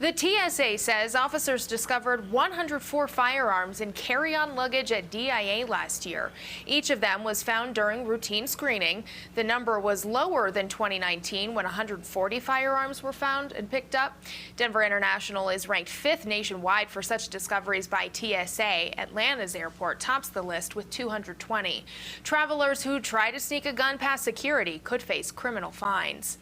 The TSA says officers discovered 104 firearms in carry-on luggage at DIA last year. Each of them was found during routine screening. The number was lower than 2019 when 140 firearms were found and picked up. Denver International is ranked 5th nationwide for such discoveries by TSA. Atlanta's airport tops the list with 220. Travelers who try to sneak a gun past security could face criminal fines.